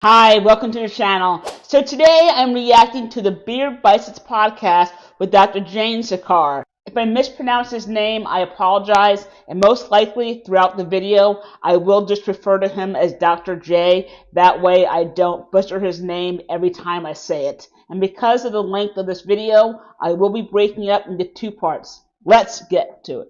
Hi, welcome to the channel. So today I'm reacting to the Beer Biceps podcast with Dr. Jaishankar. If I mispronounce his name, I apologize, and most likely throughout the video I will just refer to him as Dr. J. That way I don't butcher his name every time I say it. And because of the length of this video, I will be breaking it up into two parts. Let's get to it.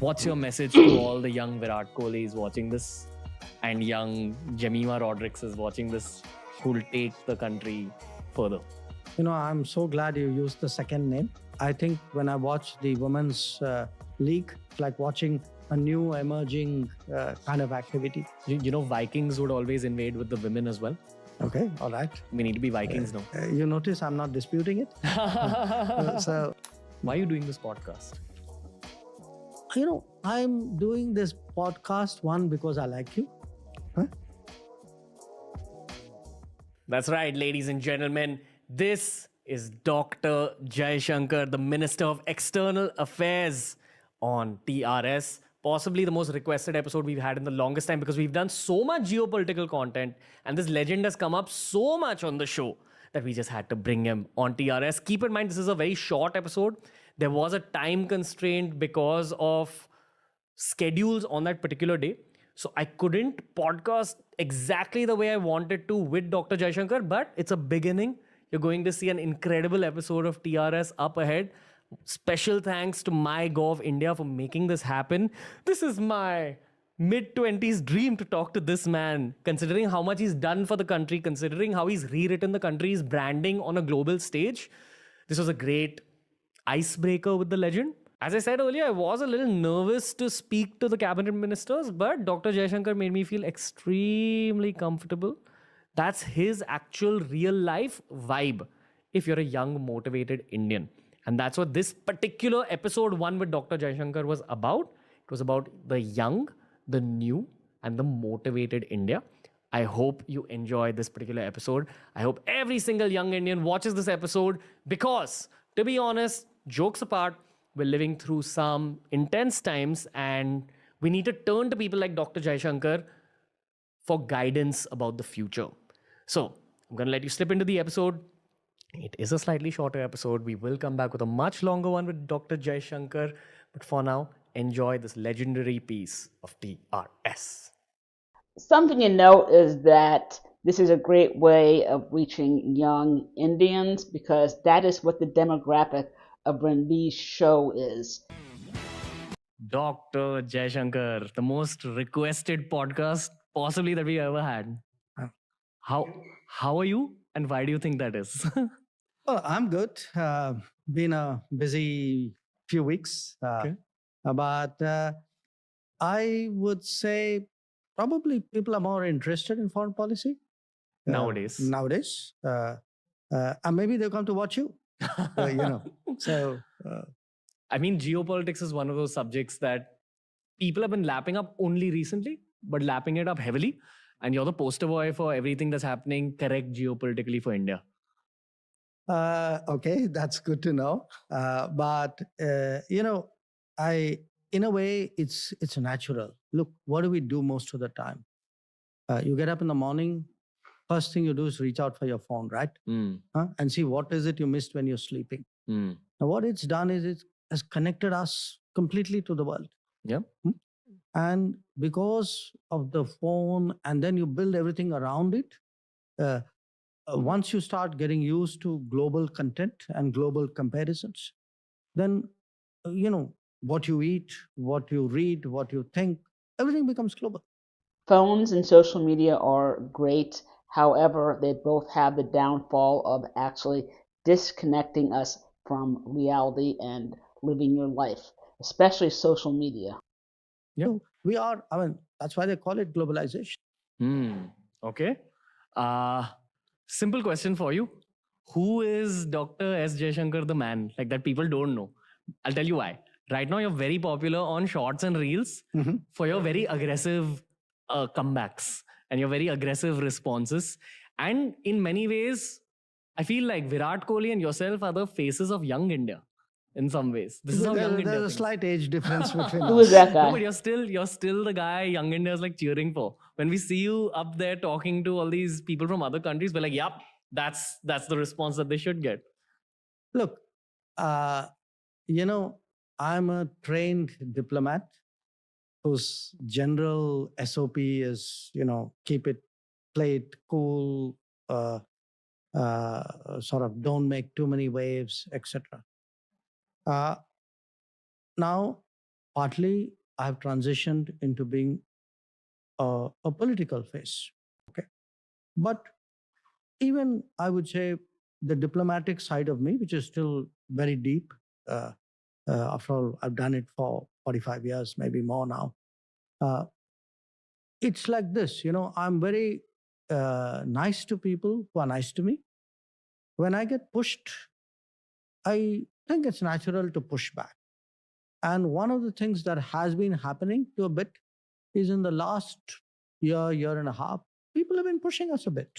What's your message to all the young Virat Kohlis watching this and young Jemima Rodriguez is watching this who'll take the country further? I'm so glad you used the second name. I think when I watch the women's league, it's like watching a new emerging kind of activity. Vikings would always invade with the women as well. Okay, all right. We need to be Vikings now. You notice I'm not disputing it. So, why are you doing this podcast? I'm doing this podcast, one, because I like you. Huh? That's right, ladies and gentlemen. This is Dr. Jaishankar, the Minister of External Affairs on TRS. Possibly the most requested episode we've had in the longest time because we've done so much geopolitical content and this legend has come up so much on the show that we just had to bring him on TRS. Keep in mind, this is a very short episode. There was a time constraint because of schedules on that particular day. So I couldn't podcast exactly the way I wanted to with Dr. Jaishankar, but it's a beginning. You're going to see an incredible episode of TRS up ahead. Special thanks to MyGov India for making this happen. This is my mid-20s dream to talk to this man, considering how much he's done for the country, considering how he's rewritten the country's branding on a global stage. This was a great icebreaker with the legend. As I said earlier, I was a little nervous to speak to the cabinet ministers, but Dr. Jaishankar made me feel extremely comfortable. That's his actual real life vibe if you're a young, motivated Indian. And that's what this particular episode 1 with Dr. Jaishankar was about. It was about the young, the new, and the motivated India. I hope you enjoy this particular episode. I hope every single young Indian watches this episode because, to be honest, jokes apart, we're living through some intense times and we need to turn to people like Dr. Jaishankar for guidance about the future. So I'm going to let you slip into the episode. It is a slightly shorter episode. We will come back with a much longer one with Dr. Jaishankar. But for now, enjoy this legendary piece of TRS. Something to note is that this is a great way of reaching young Indians because that is what the demographic of Ranveer's show is. Dr. Jaishankar, the most requested podcast possibly that we ever had. How are you and why do you think that is? Oh, I'm good. Been a busy few weeks. Okay. But I would say probably people are more interested in foreign policy. Nowadays. And maybe they'll come to watch you. So, I mean, geopolitics is one of those subjects that people have been lapping up only recently, but lapping it up heavily. And you're the poster boy for everything that's happening correct geopolitically for India. Okay, that's good to know. But in a way, it's natural. Look, what do we do most of the time? You get up in the morning. First thing you do is reach out for your phone, right? And see what is it you missed when you're sleeping. Now, what it's done is it has connected us completely to the world. Yeah. And because of the phone, and then you build everything around it, once you start getting used to global content and global comparisons, then, what you eat, what you read, what you think, everything becomes global. Phones and social media are great. However, they both have the downfall of actually disconnecting us from reality and living your life, especially social media. Yeah, that's why they call it globalization. Okay. Simple question for you. Who is Dr. S. Jaishankar, the man? Like that people don't know. I'll tell you why. Right now, you're very popular on shorts and reels for your very aggressive comebacks and your very aggressive responses. And in many ways, I feel like Virat Kohli and yourself are the faces of young India. in some ways. This is how young India There's a thinks. slight age difference between Who is us. that guy? No, but you're still the guy young India is like cheering for. When we see you up there talking to all these people from other countries, we're like, yep, that's the response that they should get. Look, uh, I'm a trained diplomat whose general SOP is, play it cool, sort of don't make too many waves, etc. Now, partly I've transitioned into being a political face. Okay. But even I would say the diplomatic side of me, which is still very deep, after all, I've done it for 45 years, maybe more now. It's like this, I'm very nice to people who are nice to me. When I get pushed, I think it's natural to push back. And one of the things that has been happening to a bit is in the last year and a half, people have been pushing us a bit.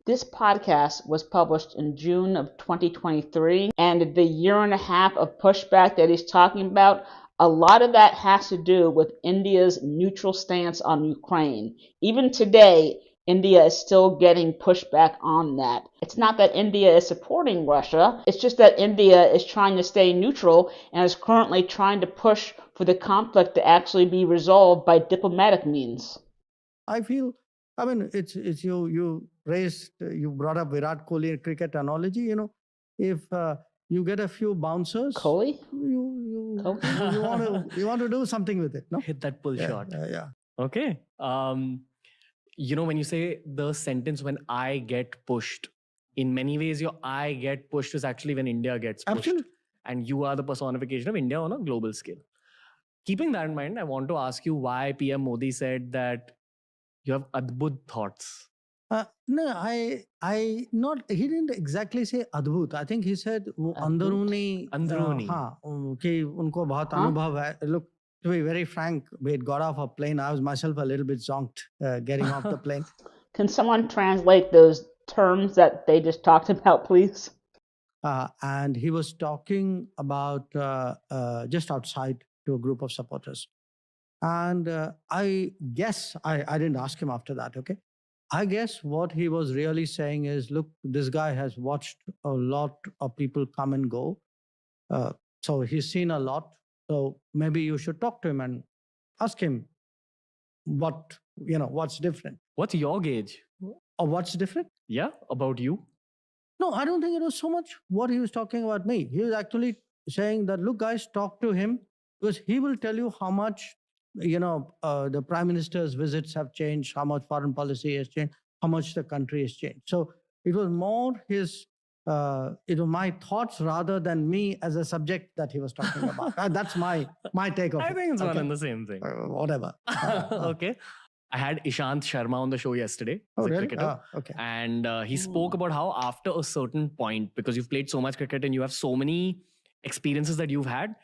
This podcast was published in June of 2023, and the year and a half of pushback that he's talking about, a lot of that has to do with India's neutral stance on Ukraine. Even today, India is still getting pushback on that. It's not that India is supporting Russia, it's just that India is trying to stay neutral and is currently trying to push for the conflict to actually be resolved by diplomatic means. I feel, it's you brought up Virat Kohli cricket analogy. If you get a few bouncers, Kohli? you Kohli? you want to do something with it, no? Hit that pull shot. Yeah. Okay. When you say the sentence "when I get pushed," in many ways, your "I get pushed" is actually when India gets pushed. Absolutely. And you are the personification of India on a global scale. Keeping that in mind, I want to ask you why PM Modi said that you have adbhut thoughts. No, he didn't exactly say adbhut. I think he said वो अंदरूनी कि उनको बहुत अनुभव है. Look, to be very frank, we had got off a plane. I was myself a little bit zonked getting off the plane. Can someone translate those terms that they just talked about, please? And he was talking about just outside to a group of supporters. And I guess, I didn't ask him after that, okay? I guess what he was really saying is, look, this guy has watched a lot of people come and go. So he's seen a lot. So maybe you should talk to him and ask him what's different. What's your gauge? Or what's different? Yeah, about you? No, I don't think it was so much what he was talking about me. He was actually saying that, look, guys, talk to him because he will tell you how much, the prime minister's visits have changed, how much foreign policy has changed, how much the country has changed. So it was more my thoughts rather than me as a subject that he was talking about. That's my take of it. I think it's one and the same thing. Whatever. Okay. I had Ishant Sharma on the show yesterday. Oh, he's a really? cricketer. Okay. And he spoke about how after a certain point, because you've played so much cricket and you have so many experiences that you've had,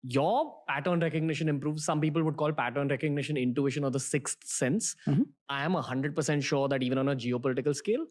your pattern recognition improves. Some people would call pattern recognition intuition or the sixth sense. Mm-hmm. I am 100% sure that even on a geopolitical scale,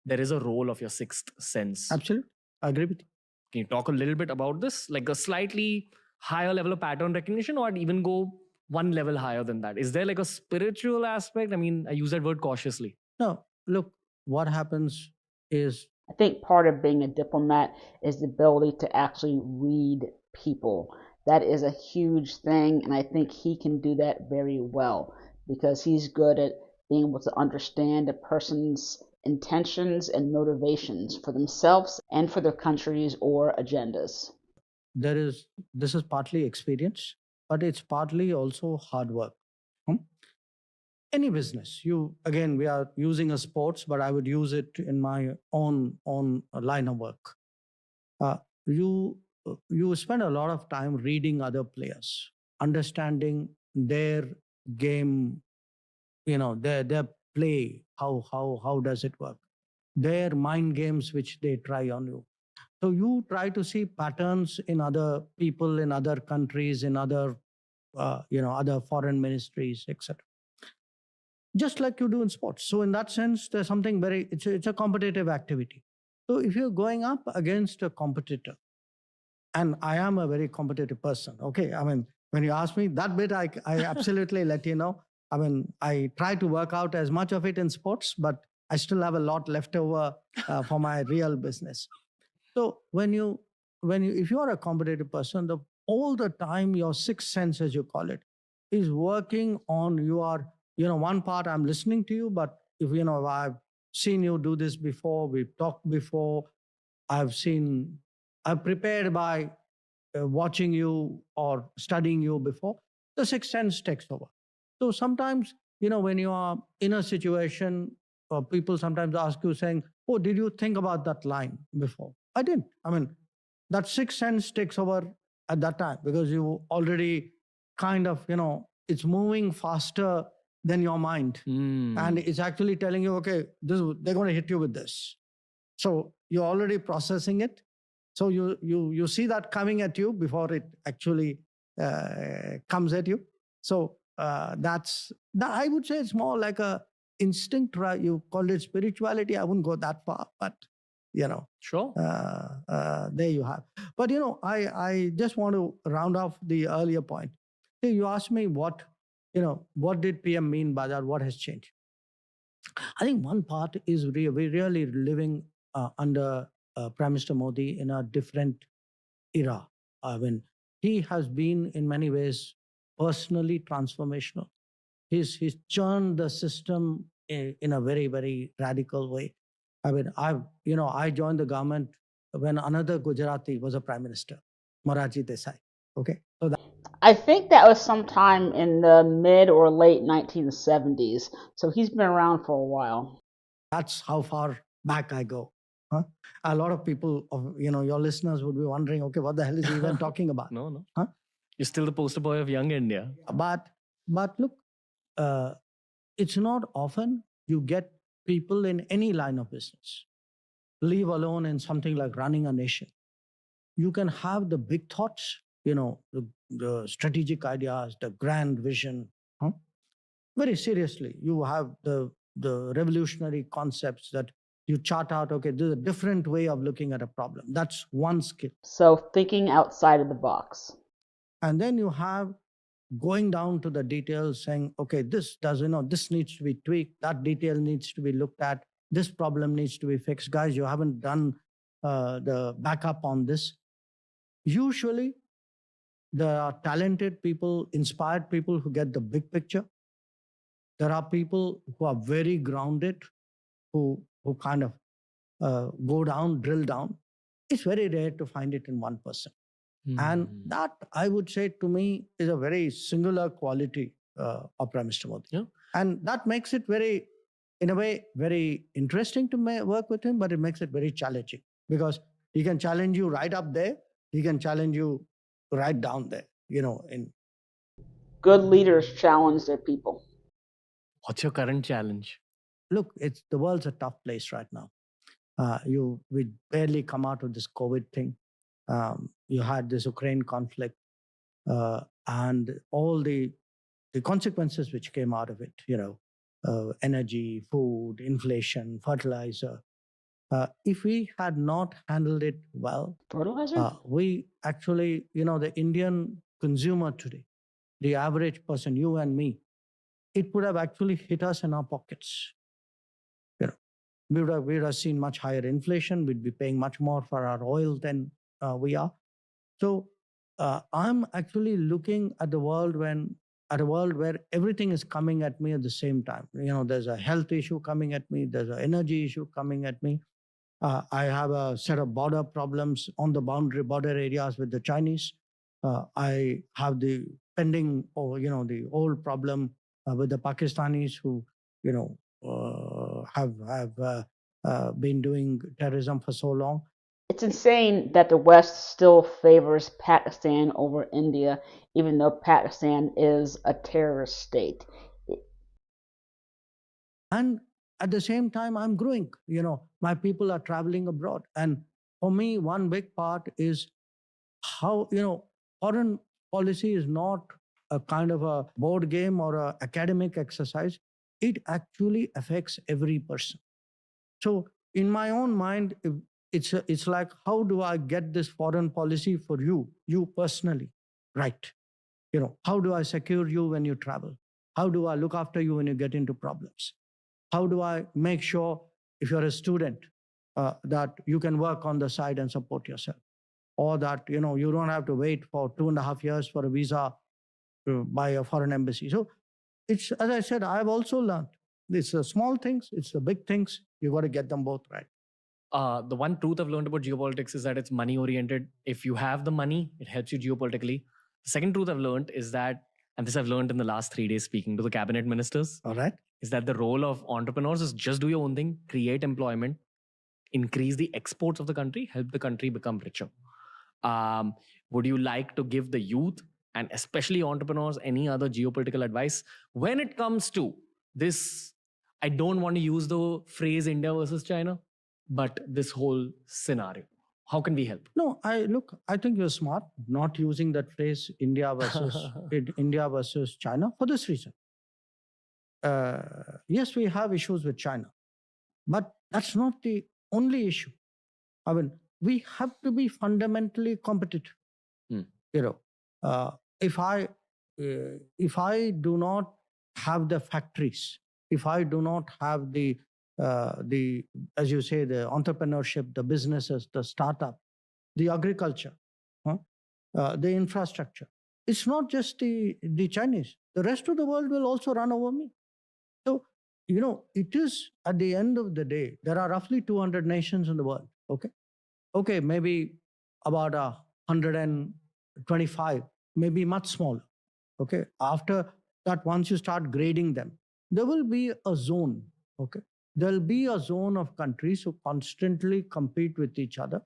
there is a role of your sixth sense. Absolutely. I agree with you. Can you talk a little bit about this? Like a slightly higher level of pattern recognition, or even go one level higher than that? Is there like a spiritual aspect? I mean, I use that word cautiously. No, look, what happens is, I think part of being a diplomat is the ability to actually read people. That is a huge thing, and I think he can do that very well because he's good at being able to understand a person's intentions and motivations for themselves and for their countries or agendas. this is partly experience, but it's partly also hard work. Any business, we are using a sports, but I would use it in my own line of work. You spend a lot of time reading other players, understanding their game, their play, how does it work, their mind games which they try on you. So you try to see patterns in other people, in other countries, in other other foreign ministries, etc. Just like you do in sports. So in that sense, there's something it's a competitive activity. So if you're going up against a competitor, and I am a very competitive person. Okay, I mean, when you ask me that bit, I absolutely let you know. I mean, I try to work out as much of it in sports, but I still have a lot left over for my real business. So if you are a competitive person, all the time your sixth sense, as you call it, is working on your, one part I'm listening to you, but if I've seen you do this before, we've talked before, I've prepared by watching you or studying you before, the sixth sense takes over. So sometimes, when you are in a situation, people sometimes ask you saying, "Oh, did you think about that line before?" I didn't. I mean, that sixth sense takes over at that time because you already kind of, it's moving faster than your mind. And it's actually telling you, okay, they're going to hit you with this. So you're already processing it. So you see that coming at you before it actually comes at you. So that's that. I would say it's more like a instinct. Right? You call it spirituality. I wouldn't go that far, but Sure. there you have. But I just want to round off the earlier point. You asked me what did PM mean by that? What has changed? I think one part is we're really living under Prime Minister Modi in a different era. I mean, he has been in many ways personally transformational. He's churned the system in a very, very radical way. I mean, I joined the government when another Gujarati was a prime minister, Morarji Desai. Okay, so I think that was sometime in the mid or late 1970s. So he's been around for a while. that's how far back I go. Huh? A lot of people, your listeners would be wondering, okay, what the hell is he even talking about? No. Huh? You're still the poster boy of young India. But look, it's not often you get people in any line of business, leave alone in something like running a nation. You can have the big thoughts, the strategic ideas, the grand vision. Huh? Very seriously, you have the revolutionary concepts that you chart out. Okay, there's a different way of looking at a problem. That's one skill. So thinking outside of the box. And then you have going down to the details, saying, okay, this needs to be tweaked, that detail needs to be looked at, this problem needs to be fixed. Guys, you haven't done the backup on this. Usually, there are talented people, inspired people who get the big picture. There are people who are very grounded, who kind of go down, drill down. It's very rare to find it in one person. And that, I would say, to me, is a very singular quality of Prime Minister Modi. Yeah. And that makes it very, in a way, very interesting to work with him, but it makes it very challenging because he can challenge you right up there. He can challenge you right down there, Good leaders challenge their people. What's your current challenge? Look, the world's a tough place right now. We barely come out of this COVID thing. You had this Ukraine conflict and all the consequences which came out of it, energy, food, inflation, fertilizer. If we had not handled it well, Fertilizer? we actually, the Indian consumer today, the average person, you and me, it would have actually hit us in our pockets. We would have seen much higher inflation. We'd be paying much more for our oil than we are. So I'm actually looking at the world where everything is coming at me at the same time. There's a health issue coming at me. There's an energy issue coming at me. I have a set of border problems on the border areas with the Chinese. I have the pending, the old problem with the Pakistanis who, have been doing terrorism for so long. It's insane that the West still favors Pakistan over India, even though Pakistan is a terrorist state. And at the same time, I'm growing. My people are traveling abroad. And for me, one big part is how, foreign policy is not a kind of a board game or an academic exercise. It actually affects every person. So in my own mind, it's like, how do I get this foreign policy for you personally, right? How do I secure you when you travel? How do I look after you when you get into problems? How do I make sure, if you're a student, that you can work on the side and support yourself, or that you don't have to wait for 2.5 years for a visa by a foreign embassy? So it's, as I said, I've also learned, it's the small things, it's the big things, you got to get them both right. The one truth I've learned about geopolitics is that it's money oriented. If you have the money, it helps you geopolitically. The second truth I've learned is that, and this I've learned in the last 3 days speaking to the cabinet ministers, All right. is that the role of entrepreneurs is just do your own thing, create employment, increase the exports of the country, help the country become richer. Would you like to give the youth and especially entrepreneurs any other geopolitical advice when it comes to this? I don't want to use the phrase India versus China, but this whole scenario. How can we help? No, I think you're smart not using that phrase India versus China for this reason. Yes, we have issues with China, but that's not the only issue. I mean, we have to be fundamentally competitive. Hmm. If I do not have the factories, if I do not have the as you say, the entrepreneurship, the businesses, the startup, the agriculture, the infrastructure, it's not just the Chinese. The rest of the world will also run over me. So, it is, at the end of the day, there are roughly 200 nations in the world. Okay, maybe about 125, maybe much smaller. Okay, after that, once you start grading them, there will be a zone. Okay, there'll be a zone of countries who constantly compete with each other.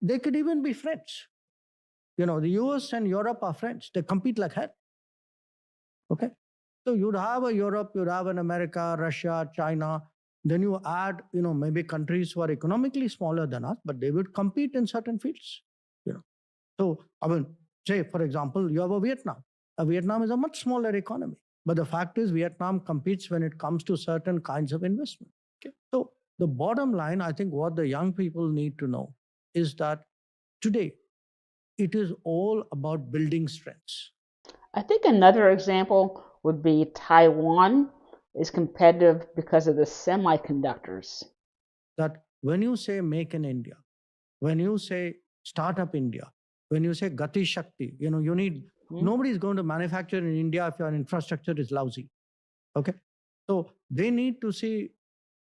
They could even be friends. The US and Europe are friends. They compete like hell. Okay, so you'd have a Europe, you'd have an America, Russia, China. Then you add, maybe countries who are economically smaller than us, but they would compete in certain fields. So, I mean, say, for example, you have a Vietnam. Vietnam is a much smaller economy. But the fact is, Vietnam competes when it comes to certain kinds of investment. Okay. So, the bottom line, I think what the young people need to know is that today, it is all about building strengths. I think another example would be Taiwan is competitive because of the semiconductors. That when you say make in India, when you say startup India, when you say Gati Shakti, you need, nobody is going to manufacture in India if your infrastructure is lousy. Okay. So they need to see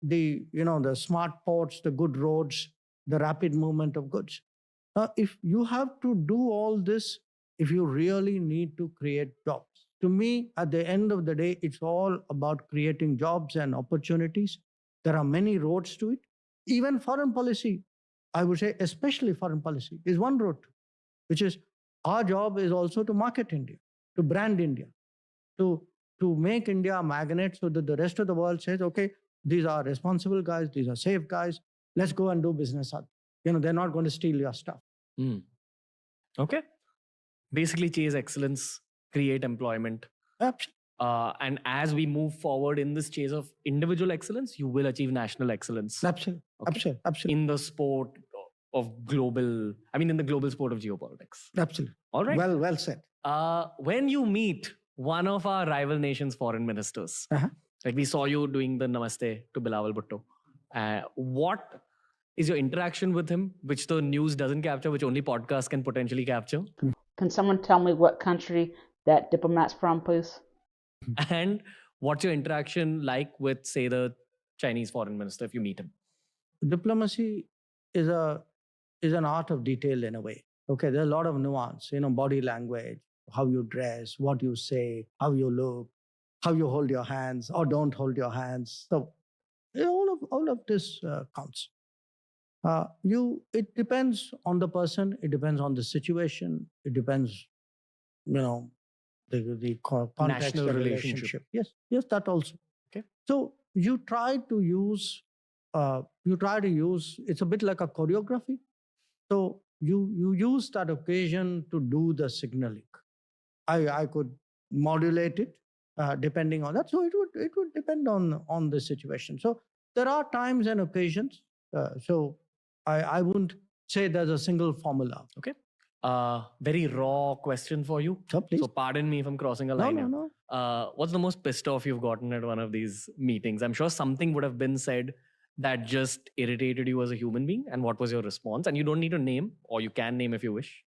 the smart ports, the good roads, the rapid movement of goods. Now, if you have to do all this, if you really need to create jobs, to me, at the end of the day, it's all about creating jobs and opportunities. There are many roads to it. Even foreign policy, I would say, especially foreign policy, is one road, which is our job is also to market India, to brand India, to make India a magnet so that the rest of the world says, okay, these are responsible guys, these are safe guys, let's go and do business. They're not going to steal your stuff. Okay. Basically chase excellence, create employment. Absolutely. And as we move forward in this chase of individual excellence, you will achieve national excellence. Absolutely. Okay? Absolutely. In the sport of in the global sport of geopolitics. Absolutely. All right. Well said. When you meet one of our rival nations' foreign ministers, like we saw you doing the Namaste to Bilawal Bhutto, what is your interaction with him, which the news doesn't capture, which only podcasts can potentially capture? Can someone tell me what country that diplomat's from, please? And what's your interaction like with, say, the Chinese foreign minister if you meet him? Diplomacy is an art of detail in a way. Okay, there's a lot of nuance, body language, how you dress, what you say, how you look, how you hold your hands or don't hold your hands. So all of this counts. It depends on the person. It depends on the situation. It depends, the context, National the relationship. Yes, that also. Okay. So you try to use. It's a bit like a choreography. So you use that occasion to do the signaling. I could modulate it depending on that. So it would depend on the situation. So there are times and occasions. So I wouldn't say there's a single formula. Okay. Very raw question for you. So please. So pardon me if I'm crossing a No, line no, here. no. What's the most pissed off you've gotten at one of these meetings? I'm sure something would have been said that just irritated you as a human being. And what was your response? And you don't need to name, or you can name if you wish.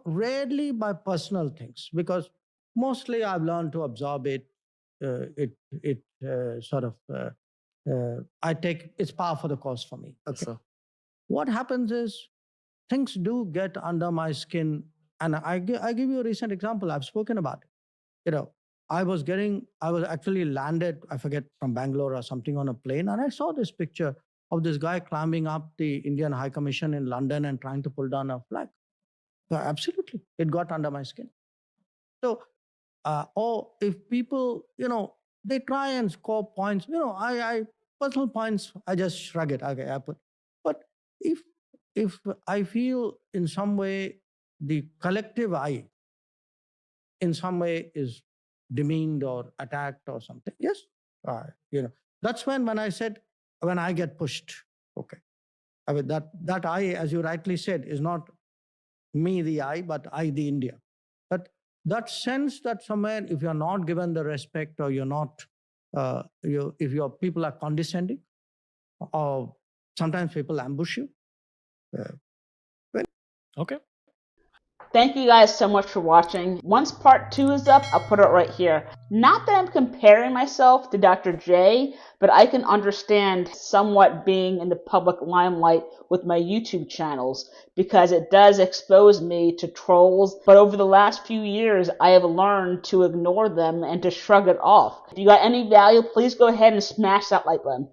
Rarely by personal things, because mostly I've learned to absorb it. I take it's par for the course for me. Yes, Okay. sir. What happens is things do get under my skin, and I give you a recent example. I've spoken about it. I was actually landed, I forget, from Bangalore or something on a plane, and I saw this picture of this guy climbing up the Indian High Commission in London and trying to pull down a flag. So absolutely, it got under my skin. So, or if people, they try and score points, I personal points, I just shrug it. Okay, I put. But if I feel in some way the collective I, in some way is demeaned or attacked or something, yes, that's when I said, when I get pushed. Okay, I mean that I, as you rightly said, is not me the I, but I the India. But that sense that somewhere, if you're not given the respect, or you're not, if your people are condescending, or sometimes people ambush you. Okay. Thank you guys so much for watching. Once part 2 is up, I'll put it right here. Not that I'm comparing myself to Dr. J, but I can understand somewhat being in the public limelight with my YouTube channels, because it does expose me to trolls. But over the last few years, I have learned to ignore them and to shrug it off. If you got any value, please go ahead and smash that like button.